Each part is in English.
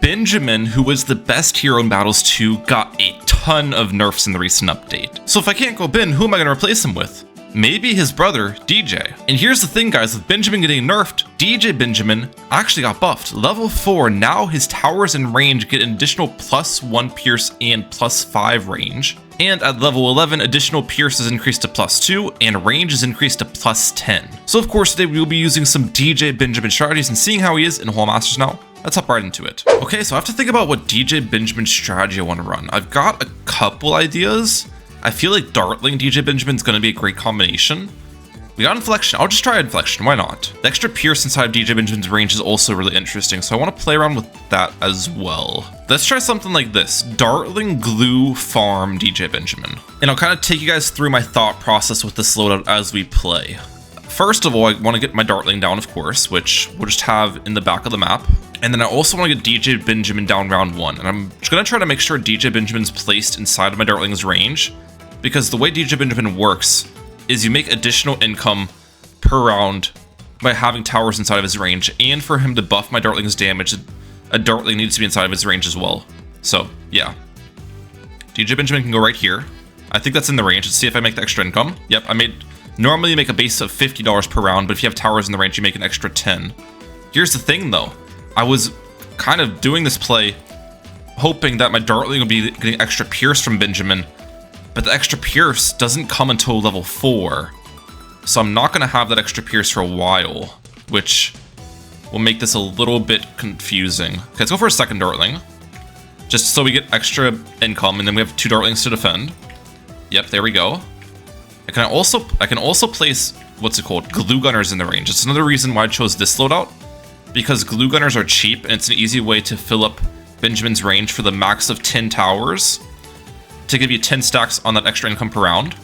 Benjamin, who was the best hero in Battles 2, got a ton of nerfs in the recent update. So if I can't go Ben, who am I going to replace him with? Maybe his brother, DJ. And here's the thing, guys, with Benjamin getting nerfed, DJ Benjamin actually got buffed. Level 4, now his towers and range get an additional +1 pierce and +5 range. And at level 11, additional pierce is increased to +2 and range is increased to +10. So of course today we will be using some DJ Benjamin strategies and seeing how he is in Hall Masters now. Let's hop right into it. Okay, so I have to think about what DJ Benjamin strategy I want to run. I've got a couple ideas. I feel like Dartling DJ Benjamin's going to be a great combination. We got Inflection. I'll just try Inflection. Why not? The extra pierce inside of DJ Benjamin's range is also really interesting, so I want to play around with that as well. Let's try something like this. Dartling Glue Farm DJ Benjamin. And I'll kind of take you guys through my thought process with this loadout as we play. First of all, I want to get my Dartling down, of course, which we'll just have in the back of the map. And then I also want to get DJ Benjamin down round 1. And I'm just going to try to make sure DJ Benjamin's placed inside of my Dartling's range, because the way DJ Benjamin works is you make additional income per round by having towers inside of his range, and for him to buff my Dartling's damage, a Dartling needs to be inside of his range as well. So, yeah. DJ Benjamin can go right here. I think that's in the range. Let's see if I make the extra income. Yep, normally you make a base of $50 per round, but if you have towers in the range, you make an extra 10. Here's the thing, though. I was kind of doing this play hoping that my Dartling would be getting extra pierce from Benjamin, but the extra pierce doesn't come until level 4. So I'm not going to have that extra pierce for a while, which will make this a little bit confusing. Okay, let's go for a second Dartling, just so we get extra income, and then we have 2 Dartlings to defend. Yep, there we go. I can also place, what's it called, glue gunners in the range. It's another reason why I chose this loadout, because glue gunners are cheap, and it's an easy way to fill up Benjamin's range for the max of 10 towers, to give you 10 stacks on that extra income per round.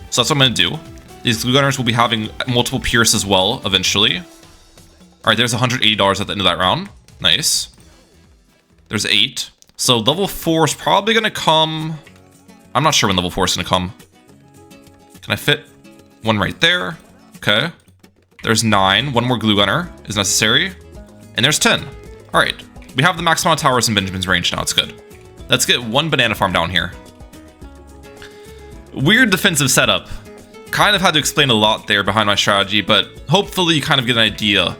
So that's what I'm going to do. These glue gunners will be having multiple pierce as well, eventually. Alright, there's $180 at the end of that round. Nice. There's 8. So level 4 is probably going to come... I'm not sure when level 4 is going to come. Can I fit one right there? Okay. There's 9. One more glue gunner is necessary. And there's 10. Alright. We have the max amount of towers in Benjamin's range now. It's good. Let's get one banana farm down here. Weird defensive setup. Kind of had to explain a lot there behind my strategy, but hopefully you kind of get an idea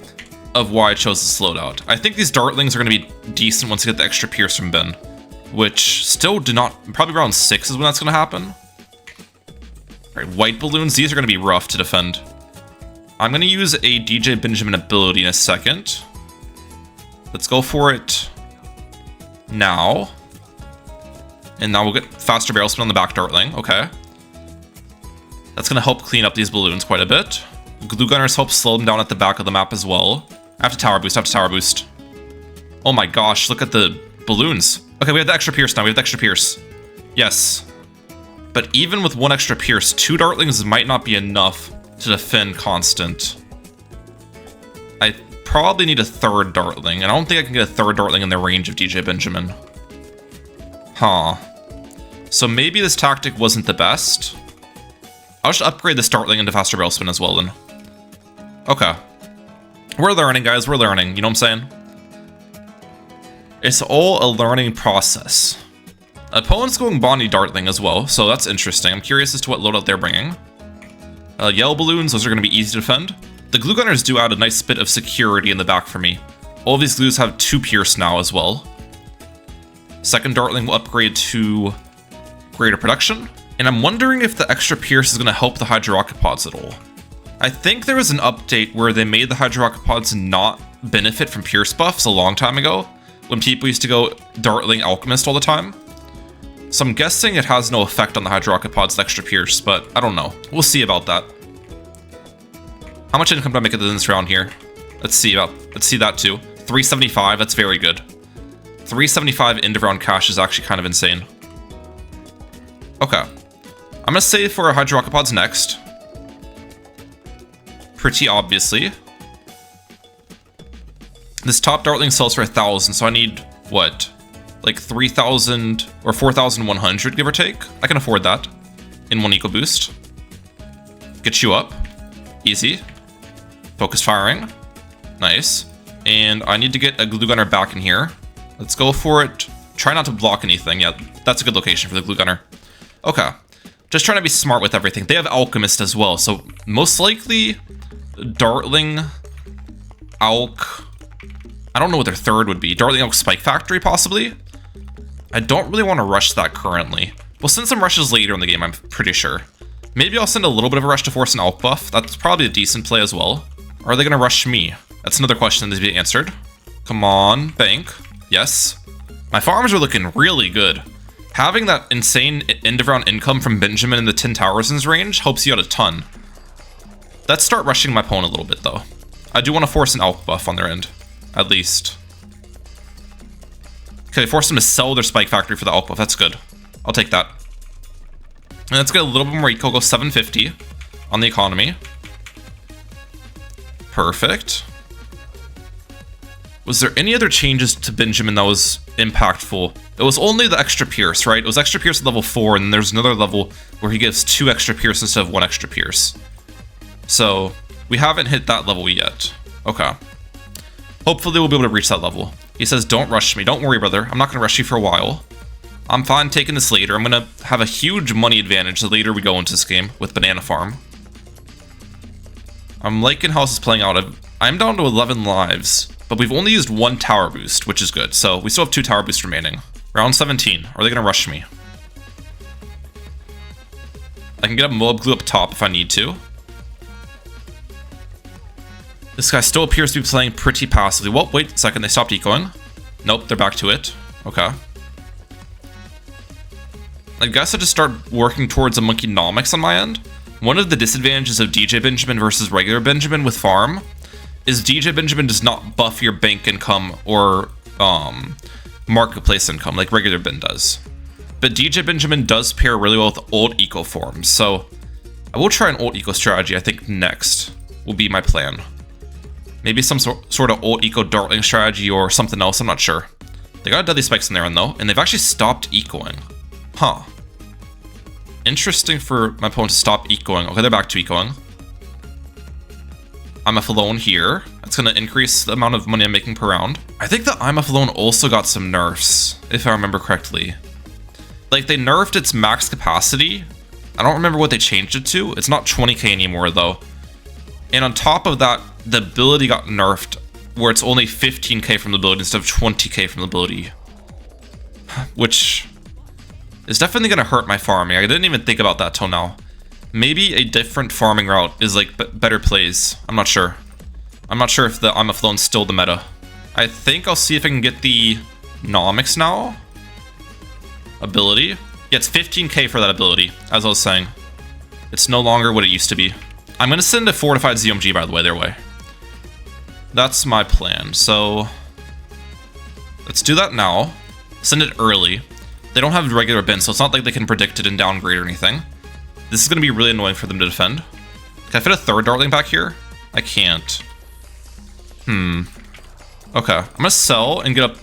of why I chose this loadout. I think these Dartlings are going to be decent once I get the extra pierce from Ben, which still do not... Probably around 6 is when that's going to happen. Alright, white balloons. These are going to be rough to defend. I'm going to use a DJ Benjamin ability in a second. Let's go for it now. And now we'll get faster barrel spin on the back Dartling. Okay. That's going to help clean up these balloons quite a bit. Glue gunners help slow them down at the back of the map as well. I have to tower boost, Oh my gosh, look at the balloons. Okay, we have the extra pierce now. We have the extra pierce. Yes. But even with one extra pierce, 2 Dartlings might not be enough to defend constant. I probably need a 3rd Dartling, and I don't think I can get a 3rd Dartling in the range of DJ Benjamin. Huh. So maybe this tactic wasn't the best. I'll just upgrade this Dartling into faster barrel spin as well then. Okay. We're learning, guys. We're learning. You know what I'm saying? It's all a learning process. Opponent's going Bonnie Dartling as well, so that's interesting. I'm curious as to what loadout they're bringing. Yellow balloons, those are going to be easy to defend. The glue gunners do add a nice bit of security in the back for me. All of these glues have 2 pierce now as well. Second Dartling will upgrade to greater production. And I'm wondering if the extra pierce is going to help the Hydro Rocket Pods at all. I think there was an update where they made the Hydro Rocket Pods not benefit from pierce buffs a long time ago, when people used to go Dartling Alchemist all the time. So I'm guessing it has no effect on the Hydro Rocket Pods, the extra pierce, but I don't know. We'll see about that. How much income do I make in this round here? Let's see that too. 375, that's very good. 375 end of round cash is actually kind of insane. Okay. I'm gonna save for Hydro Rocket Pods next. Pretty obviously. This top Dartling sells for 1,000, so I need, what? Like 3,000 or 4,100, give or take? I can afford that in one eco boost. Get you up. Easy. Focus firing. Nice. And I need to get a glue gunner back in here. Let's go for it. Try not to block anything. Yeah, that's a good location for the glue gunner. Okay. Just trying to be smart with everything. They have Alchemist as well, so most likely Dartling, Alk. I don't know what their third would be. Dartling, Alk, Spike Factory, possibly? I don't really want to rush that currently. We'll send some rushes later in the game, I'm pretty sure. Maybe I'll send a little bit of a rush to force an Alk buff. That's probably a decent play as well. Or are they going to rush me? That's another question that needs to be answered. Come on, bank. Yes. My farms are looking really good. Having that insane end-of-round income from Benjamin in the 10 Towers range helps you out a ton. Let's start rushing my opponent a little bit, though. I do want to force an Alk buff on their end, at least. Okay, force them to sell their Spike Factory for the Alk buff. That's good. I'll take that. And let's get a little bit more eco. Go 750 on the economy. Perfect. Was there any other changes to Benjamin that was impactful? It was only the extra pierce, right? It was extra pierce at level 4, and then there's another level where he gives 2 extra pierce instead of 1 extra pierce. So, we haven't hit that level yet. Okay. Hopefully we'll be able to reach that level. He says, don't rush me. Don't worry, brother. I'm not going to rush you for a while. I'm fine taking this later. I'm going to have a huge money advantage the later we go into this game with Banana Farm. I'm liking how this is playing out. I'm down to 11 lives. But we've only used 1 tower boost, which is good. So we still have 2 tower boosts remaining. Round 17. Are they going to rush me? I can get a mob glue up top if I need to. This guy still appears to be playing pretty passively. Well, wait a second. They stopped ecoing. Nope, they're back to it. Okay. I guess I just start working towards a Monkeynomics on my end. One of the disadvantages of DJ Benjamin versus regular Benjamin with farm is DJ Benjamin does not buff your bank income or marketplace income like regular Ben does. But DJ Benjamin does pair really well with old eco forms, so I will try an old eco strategy. I think next will be my plan. Maybe some sort of old eco Dartling strategy or something else, I'm not sure. They got deadly spikes in there though, and they've actually stopped ecoing. Huh. Interesting for my opponent to stop ecoing. Okay, they're back to ecoing. I'm alone here. That's going to increase the amount of money I'm making per round. I think the I'm alone also got some nerfs, if I remember correctly. Like, they nerfed its max capacity. I don't remember what they changed it to. It's not 20k anymore, though. And on top of that, the ability got nerfed, where it's only 15k from the ability instead of 20k from the ability. Which is definitely going to hurt my farming. I didn't even think about that till now. Maybe a different farming route is like better plays. I'm not sure. I'm not sure if the I'm Aflone's still the meta. I think I'll see if I can get the Nomics now. Ability. Yeah, it's 15k for that ability, as I was saying. It's no longer what it used to be. I'm going to send a fortified ZMG, by the way, their way. That's my plan. So let's do that now. Send it early. They don't have regular bins, so it's not like they can predict it and downgrade or anything. This is going to be really annoying for them to defend. Can I fit a third Dartling back here? I can't. Okay. I'm going to sell and get up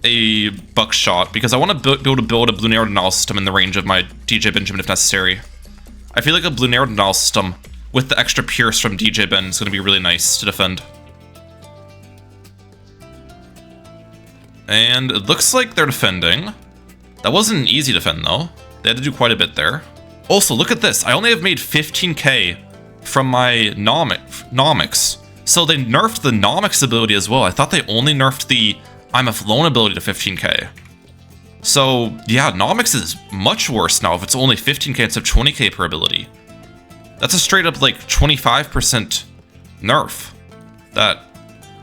a buckshot because I want to be able to build a Blue Narrow Denial system in the range of my DJ Benjamin if necessary. I feel like a Blue Narrow Denial system with the extra pierce from DJ Ben is going to be really nice to defend. And it looks like they're defending. That wasn't an easy defend though. They had to do quite a bit there. Also, look at this. I only have made 15k from my Nomics. So they nerfed the Nomics ability as well. I thought they only nerfed the I'm Alone ability to 15k. So, yeah, Nomics is much worse now if it's only 15k instead of 20k per ability. That's a straight up, like, 25% nerf. That,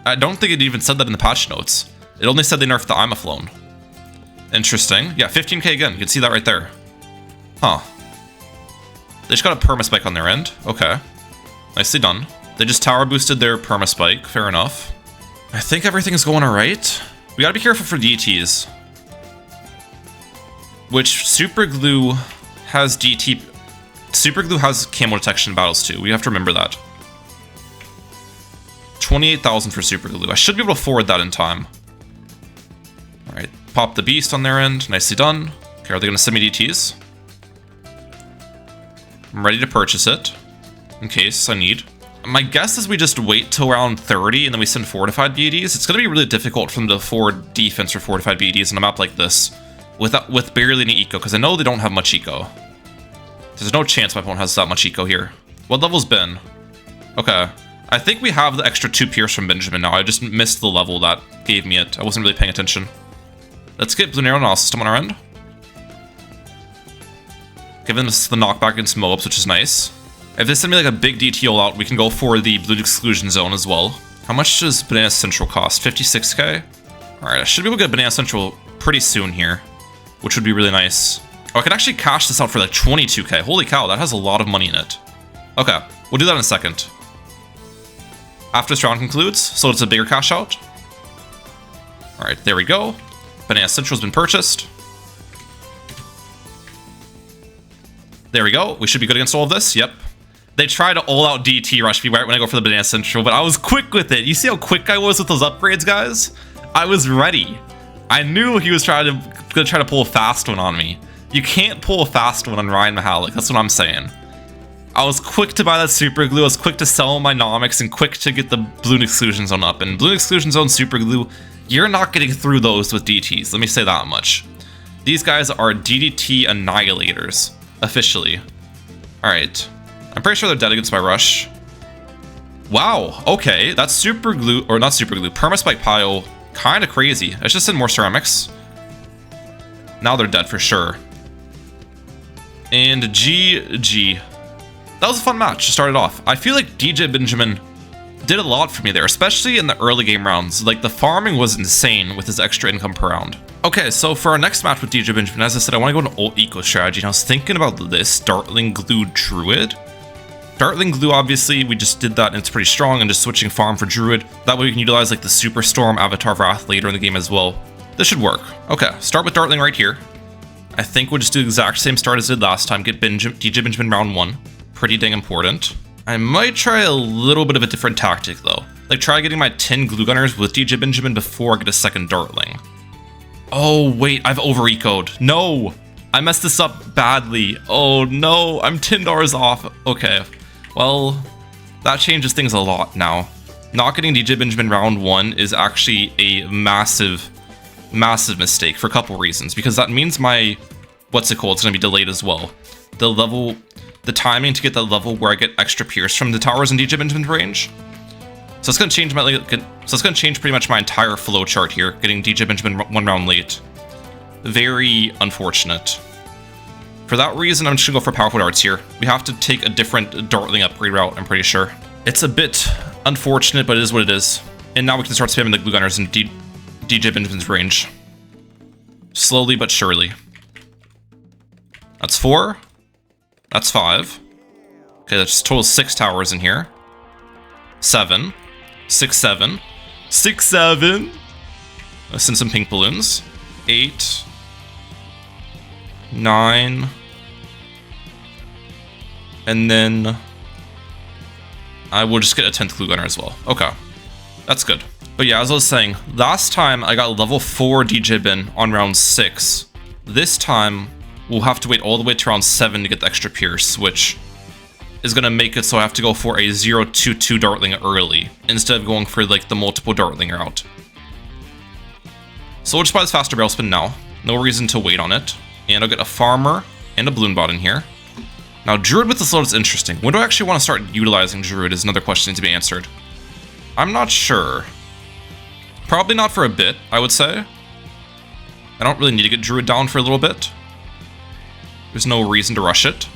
I don't think it even said that in the patch notes. It only said they nerfed the I'm Alone. Interesting. Yeah, 15k again. You can see that right there. Huh. They just got a permaspike on their end. Okay. Nicely done. They just tower boosted their permaspike. Fair enough. I think everything's going alright. We gotta be careful for DTs. Which Super Glue has DT. Super Glue has camo detection in battles too. We have to remember that. 28,000 for Super Glue. I should be able to forward that in time. Alright. Pop the beast on their end. Nicely done. Okay, are they gonna send me DTs? I'm ready to purchase it, in case I need. I'm My guess is we just wait till around 30 and then we send fortified BDs. It's going to be really difficult for them to afford defense for fortified BDs on a map like this with barely any eco, because I know they don't have much eco. There's no chance my opponent has that much eco here. What level's Ben? Okay. I think we have the extra 2 Pierce from Benjamin now. I just missed the level that gave me it. I wasn't really paying attention. Let's get Blue Arrow system on our end. Giving us the knockback against Moabs, which is nice. If they send me like a big DT all out, we can go for the Blue Exclusion Zone as well. How much does Banana Central cost? 56k? Alright, I should be able to get Banana Central pretty soon here, which would be really nice. Oh, I could actually cash this out for like 22k. Holy cow, that has a lot of money in it. Okay, we'll do that in a second. After this round concludes, so it's a bigger cash out. Alright, there we go. Banana Central's been purchased. There we go. We should be good against all of this. Yep. They try to all-out DT rush me right when I go for the Banana Central, but I was quick with it. You see how quick I was with those upgrades, guys? I was ready. I knew he was gonna try to pull a fast one on me. You can't pull a fast one on Ryan Mehalic. That's what I'm saying. I was quick to buy that super glue, I was quick to sell my nomics, and quick to get the Balloon Exclusion Zone up. And Balloon Exclusion Zone super glue, you're not getting through those with DTs, let me say that much. These guys are DDT annihilators, officially. Alright, I'm pretty sure they're dead against my rush. Wow, okay, that's super glue, or not super glue, permaspike pile, kinda crazy. I should send more ceramics. Now they're dead for sure. And GG. That was a fun match to start it off. I feel like DJ Benjamin did a lot for me there, especially in the early game rounds. Like, the farming was insane with his extra income per round. Okay, so for our next match with DJ Benjamin, as I said, I want to go into ult eco strategy, and I was thinking about this Dartling Glue Druid. Dartling Glue, obviously, we just did that and it's pretty strong, and just switching farm for Druid. That way we can utilize like the Superstorm Avatar Wrath later in the game as well. This should work. Okay, start with Dartling right here. I think we'll just do the exact same start as I did last time, get DJ Benjamin round 1. Pretty dang important. I might try a little bit of a different tactic though. Like try getting my 10 glue gunners with DJ Benjamin before I get a second Dartling. Oh wait, I've over-ecoed. No! I messed this up badly. Oh no, I'm $10 off. Okay, well, that changes things a lot now. Not getting DJ Benjamin round 1 is actually a massive mistake for a couple reasons. Because that means my, what's it called, it's gonna be delayed as well. The timing to get the level where I get extra pierce from the towers in DJ Benjamin's range. So it's gonna change pretty much my entire flow chart here, getting DJ Benjamin 1 round late. Very unfortunate. For that reason, I'm just gonna go for powerful darts here. We have to take a different Dartling upgrade route, I'm pretty sure. It's a bit unfortunate, but it is what it is. And now we can start spamming the glue gunners in DJ Benjamin's range. Slowly but surely. That's 4. That's 5. Okay, that's total 6 towers in here. 7. 6, 7. 6, 7. Let's send some pink balloons. 8. 9. And then I will just get a 10th glue gunner as well. Okay, that's good. But yeah, as I was saying, last time I got level 4 DJ Ben on round 6. This time, we'll have to wait all the way to round 7 to get the extra pierce, which is going to make it so I have to go for a 0-2-2 Dartling early, instead of going for like the multiple Dartling route. So we'll just buy this faster barrel spin now. No reason to wait on it. And I'll get a farmer and a balloon bot in here. Now Druid with this load is interesting. When do I actually want to start utilizing Druid is another question to be answered. I'm not sure. Probably not for a bit, I would say. I don't really need to get Druid down for a little bit. There's no reason to rush it.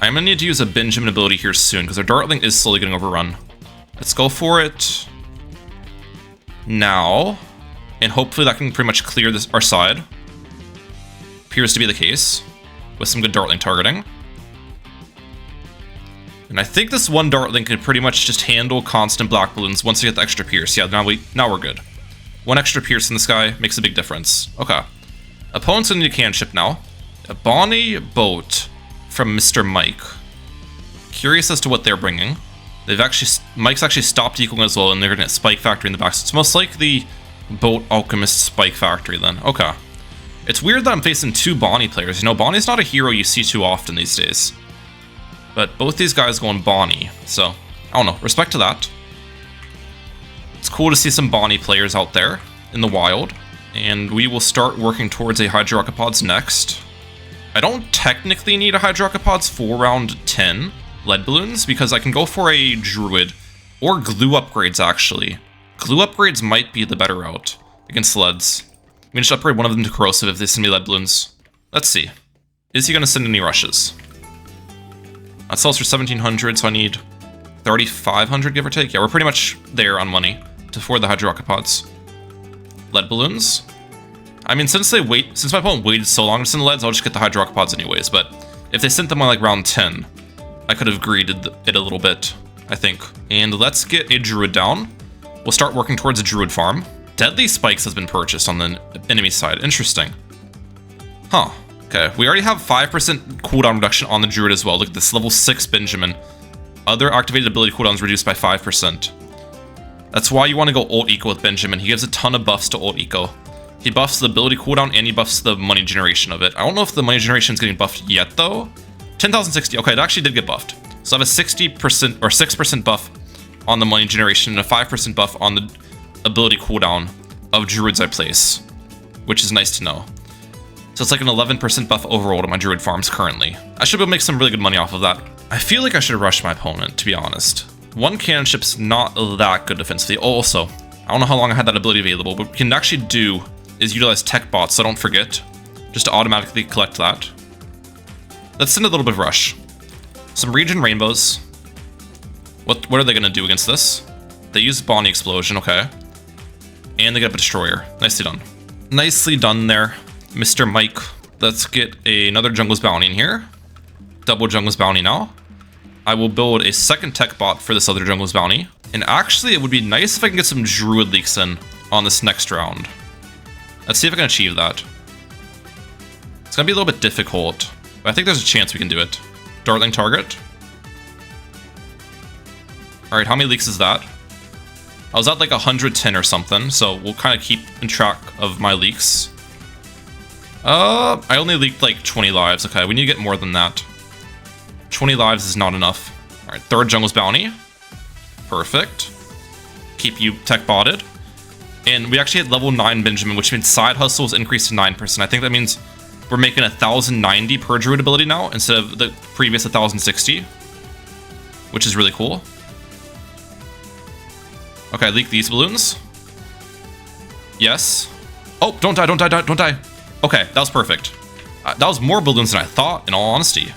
I'm gonna need to use a Benjamin ability here soon, because our Dartling is slowly getting overrun. Let's go for it now, and hopefully that can pretty much clear this our side. Appears to be the case, with some good Dartling targeting. And I think this one Dartling could pretty much just handle constant black balloons once we get the extra pierce. Yeah, now we're good. 1 extra pierce in this guy makes a big difference. Okay. Opponent's gonna need a can ship now. A Bonnie boat from Mr. Mike. Curious as to what they're bringing. Mike's actually stopped equaling as well, and they're gonna get Spike Factory in the back. So it's most like the Boat Alchemist Spike Factory then. Okay. It's weird that I'm facing 2 Bonnie players. You know, Bonnie's not a hero you see too often these days. But both these guys going Bonnie, so I don't know, respect to that. It's cool to see some Bonnie players out there in the wild. And we will start working towards a Hydrocopods next. I don't technically need a Hydrocopods for round 10 lead balloons because I can go for a Druid or glue upgrades actually. Glue upgrades might be the better route against leads. We can just upgrade one of them to corrosive if they send me lead balloons. Let's see. Is he going to send any rushes? That sells for 1,700, so I need 3,500 give or take. Yeah, we're pretty much there on money to afford the Hydrocopods. Lead balloons. I mean, since my opponent waited so long to send the leads, I'll just get the Hydrocopods anyways. But if they sent them on like round 10, I could have greeded it a little bit, I think. And let's get a Druid down. We'll start working towards a Druid farm. Deadly Spikes has been purchased on the enemy side. Interesting. Huh. Okay, we already have 5% cooldown reduction on the Druid as well. Look at this, level 6 Benjamin. Other activated ability cooldowns reduced by 5%. That's why you want to go ult eco with Benjamin. He gives a ton of buffs to ult eco. He buffs the ability cooldown and he buffs the money generation of it. I don't know if the money generation is getting buffed yet though. 10,060, okay, it actually did get buffed. So I have a 60% or 6% buff on the money generation and a 5% buff on the ability cooldown of Druids I place, which is nice to know. So it's like an 11% buff overall to my Druid farms currently. I should be able to make some really good money off of that. I feel like I should rush my opponent, to be honest. One cannon ship's not that good defensively. Also, I don't know how long I had that ability available, but what we can actually do is utilize tech bots, so don't forget, just to automatically collect that. Let's send a little bit of rush. Some region rainbows. What are they going to do against this? They use Bonnie Explosion, okay. And they get up a destroyer. Nicely done. Nicely done there, Mr. Mike. Let's get another Jungle's Bounty in here. Double Jungle's Bounty now. I will build a second tech bot for this other Jungle's Bounty. And actually, it would be nice if I can get some Druid leaks in on this next round. Let's see if I can achieve that. It's going to be a little bit difficult, but I think there's a chance we can do it. Dartling target. Alright, how many leaks is that? I was at like 110 or something, so we'll kind of keep in track of my leaks. I only leaked like 20 lives. Okay, we need to get more than that. 20 lives is not enough. Alright, third Jungle's Bounty. Perfect. Keep you tech botted. And we actually hit level 9 Benjamin, which means side hustles increased to 9%. I think that means we're making 1,090 per Druid ability now instead of the previous 1,060, which is really cool. Okay, leak these balloons. Yes. Oh, don't die, don't die, don't die. Okay, that was perfect. That was more balloons than I thought, in all honesty.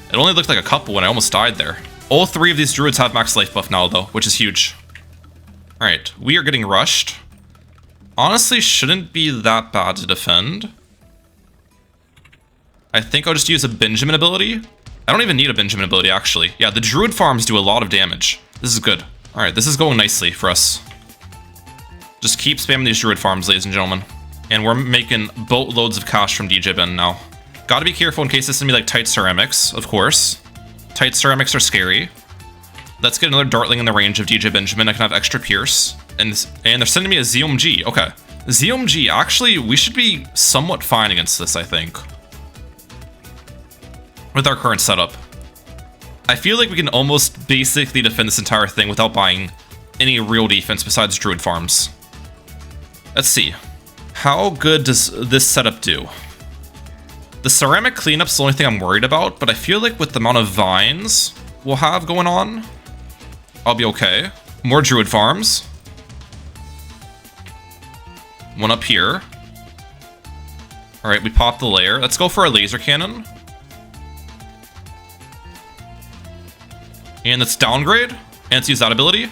It only looked like a couple when I almost died there. All 3 of these Druids have max life buff now, though, which is huge. Alright, we are getting rushed. Honestly, shouldn't be that bad to defend. I think I'll just use a Benjamin ability. I don't even need a Benjamin ability, actually. Yeah, the Druid farms do a lot of damage. This is good. Alright, this is going nicely for us. Just keep spamming these Druid farms, ladies and gentlemen. And we're making boatloads of cash from DJ Ben now. Gotta be careful in case this is gonna be like tight ceramics, of course. Tight ceramics are scary. Let's get another Dartling in the range of DJ Benjamin. I can have extra Pierce. And they're sending me a ZOMG. Okay. ZOMG, actually, we should be somewhat fine against this, I think. With our current setup. I feel like we can almost basically defend this entire thing without buying any real defense besides Druid farms. Let's see. How good does this setup do? The ceramic cleanup's the only thing I'm worried about, but I feel like with the amount of vines we'll have going on, I'll be okay. More Druid farms. One up here. Alright, we popped the layer. Let's go for a laser cannon. And let's downgrade. And let's use that ability.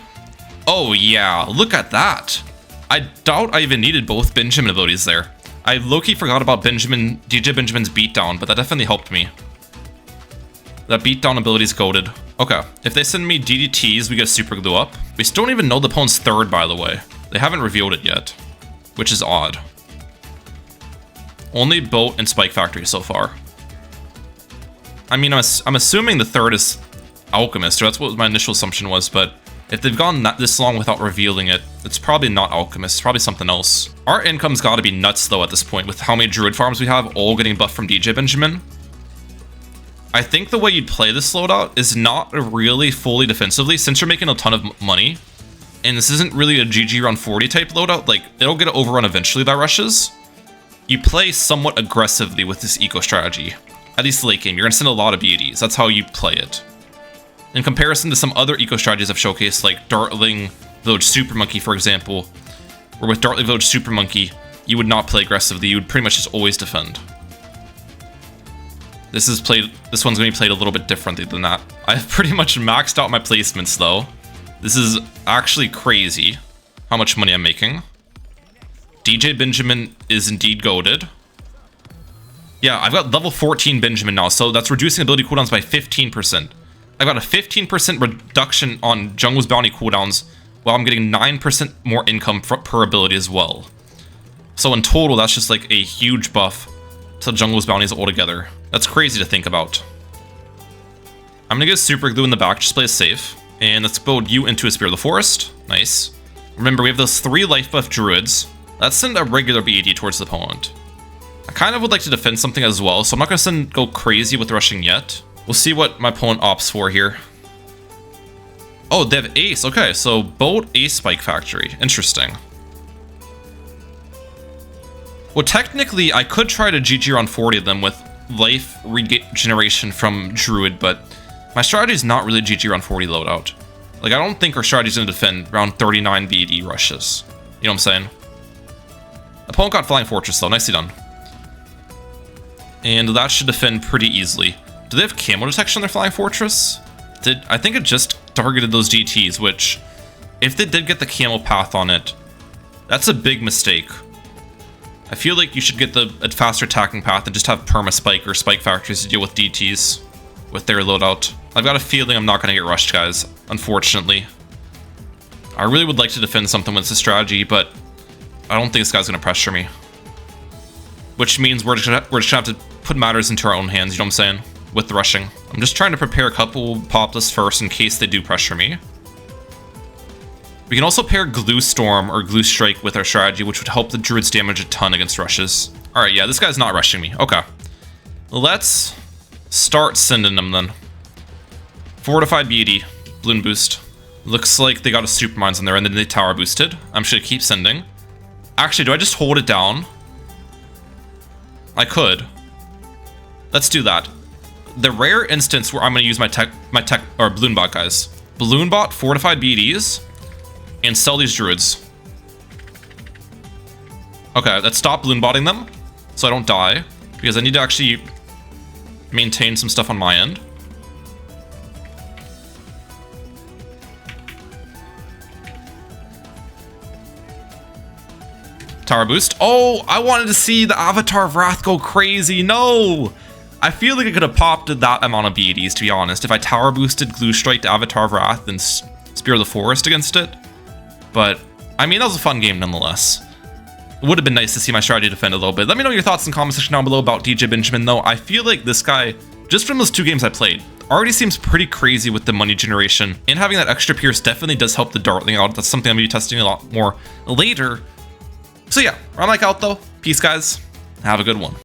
Oh yeah, look at that. I doubt I even needed both Benjamin abilities there. I low-key forgot about DJ Benjamin's beatdown, but that definitely helped me. That beatdown ability is goated. Okay, if they send me DDTs, we get a super glue up. We still don't even know the opponent's third, by the way. They haven't revealed it yet, which is odd. Only Boat and Spike Factory so far. I mean, I'm assuming the third is Alchemist, or that's what my initial assumption was, but if they've gone this long without revealing it, it's probably not Alchemist, it's probably something else. Our income's gotta be nuts, though, at this point, with how many Druid farms we have, all getting buffed from DJ Benjamin. I think the way you'd play this loadout is not really fully defensively, since you're making a ton of money. And this isn't really a GG round 40 type loadout. Like, it'll get overrun eventually by rushes. You play somewhat aggressively with this eco strategy. At least late game, you're going to send a lot of BDs. That's how you play it. In comparison to some other eco strategies I've showcased, like Dartling, Village Super Monkey, for example, where with Dartling, Village Super Monkey, you would not play aggressively. You would pretty much just always defend. This one's going to be played a little bit differently than that. I've pretty much maxed out my placements, though. This is actually crazy how much money I'm making. DJ Benjamin is indeed goated. Yeah, I've got level 14 Benjamin now, so that's reducing ability cooldowns by 15%. I've got a 15% reduction on Jungle's bounty cooldowns, while I'm getting 9% more income per ability as well. So in total, that's just like a huge buff to Jungle's bounties altogether. That's crazy to think about. I'm gonna get Super Glue in the back, just play it safe. And let's build you into a Spear of the Forest. Nice. Remember, we have those 3 life buff Druids. Let's send a regular BAD towards the opponent. I kind of would like to defend something as well, so I'm not gonna go crazy with rushing yet. We'll see what my opponent opts for here. Oh, they have Ace. Okay, so Bolt, Ace, Spike Factory. Interesting. Well, technically, I could try to GG around 40 of them with life regeneration from Druid, but my strategy is not really GG around 40 loadout. Like, I don't think our strategy is going to defend around 39 BD rushes. You know what I'm saying? Opponent got Flying Fortress, though. Nicely done. And that should defend pretty easily. Do they have camo detection on their Flying Fortress? I think it just targeted those GTs, which, if they did get the camo path on it, that's a big mistake. I feel like you should get a faster attacking path and just have perma spike or spike factories to deal with DTs with their loadout. I've got a feeling I'm not going to get rushed, guys, unfortunately. I really would like to defend something with this strategy, but I don't think this guy's going to pressure me. Which means we're just gonna have to put matters into our own hands, you know what I'm saying? With the rushing. I'm just trying to prepare a couple pop lists first in case they do pressure me. We can also pair Glue Storm or Glue Strike with our strategy, which would help the Druids damage a ton against rushes. Alright, yeah, this guy's not rushing me. Okay. Let's start sending them then. Fortified BD. Balloon Boost. Looks like they got a Supermines in there and then they tower boosted. I'm just gonna keep sending. Actually, do I just hold it down? I could. Let's do that. The rare instance where I'm gonna use my tech or Balloon Bot, guys. Balloon Bot, Fortified BDs, and sell these Druids. Okay, let's stop Balloon Botting them so I don't die, because I need to actually maintain some stuff on my end. Tower boost. Oh, I wanted to see the Avatar of Wrath go crazy. No! I feel like I could have popped that amount of BDs, to be honest, if I tower boosted Glue Strike to Avatar of Wrath and Spear of the Forest against it. But, I mean, that was a fun game nonetheless. It would have been nice to see my strategy defend a little bit. Let me know your thoughts in the comment section down below about DJ Benjamin, though. I feel like this guy, just from those 2 games I played, already seems pretty crazy with the money generation. And having that extra Pierce definitely does help the Dartling out. That's something I'm going to be testing a lot more later. So yeah, I'm like out though. Peace, guys. Have a good one.